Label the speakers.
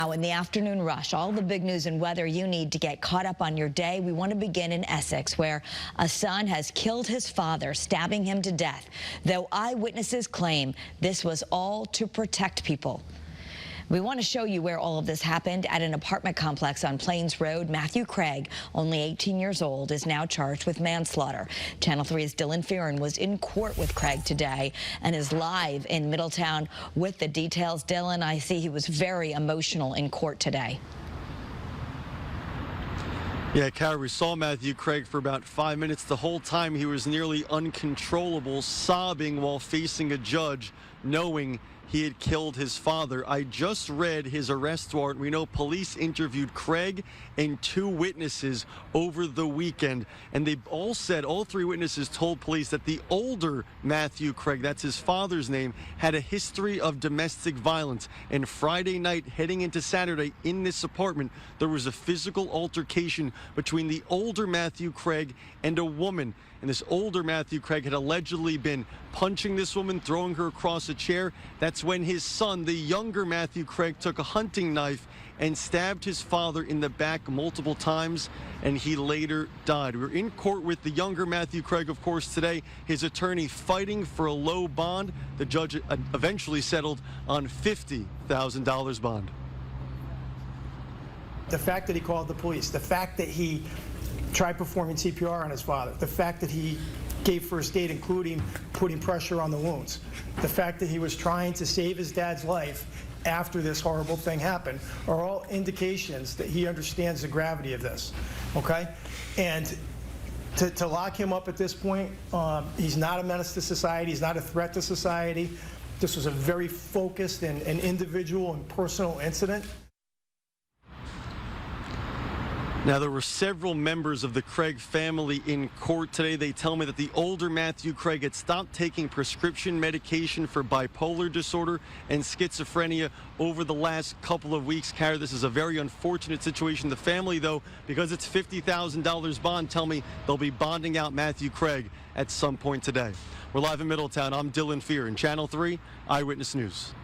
Speaker 1: Now in the afternoon rush, all the big news and weather you need to get caught up on your day. We want to begin in Essex, where a son has killed his father, stabbing him to death, though eyewitnesses claim this was all to protect people. We want to show you where all of this happened at an apartment complex on Plains Road. Matthew Craig, only 18 years old, is now charged with manslaughter. Channel 3's Dylan Fearon was in court with Craig today and is live in Middletown with the details. Dylan, I see he was very emotional in court today.
Speaker 2: Yeah, Kara, we saw Matthew Craig for about 5 minutes. The whole time he was nearly uncontrollable, sobbing while facing a judge, knowing he had killed his father. I just read his arrest warrant. We know police interviewed Craig and 2 witnesses over the weekend, and they all said, all 3 witnesses told police that the older Matthew Craig, that's his father's name, had a history of domestic violence. And Friday night, heading into Saturday, in this apartment, there was a physical altercation between the older Matthew Craig and a woman. And this older Matthew Craig had allegedly been punching this woman, throwing her across a chair. That's when his son, the younger Matthew Craig, took a hunting knife and stabbed his father in the back multiple times, and he later died. We're in court with the younger Matthew Craig, of course, today. His attorney fighting for a low bond. The judge eventually settled on $50,000 bond.
Speaker 3: The fact that he called the police, the fact that he tried performing CPR on his father, the fact that he gave first aid, including putting pressure on the wounds, the fact that he was trying to save his dad's life after this horrible thing happened are all indications that he understands the gravity of this, okay? And to lock him up at this point, he's not a menace to society, he's not a threat to society. This was a very focused and individual and personal incident.
Speaker 2: Now, there were several members of the Craig family in court today. They tell me that the older Matthew Craig had stopped taking prescription medication for bipolar disorder and schizophrenia over the last couple of weeks. Kara, this is a very unfortunate situation. The family, though, because it's $50,000 bond, tell me they'll be bonding out Matthew Craig at some point today. We're live in Middletown. I'm Dylan Fearon, Channel 3 Eyewitness News.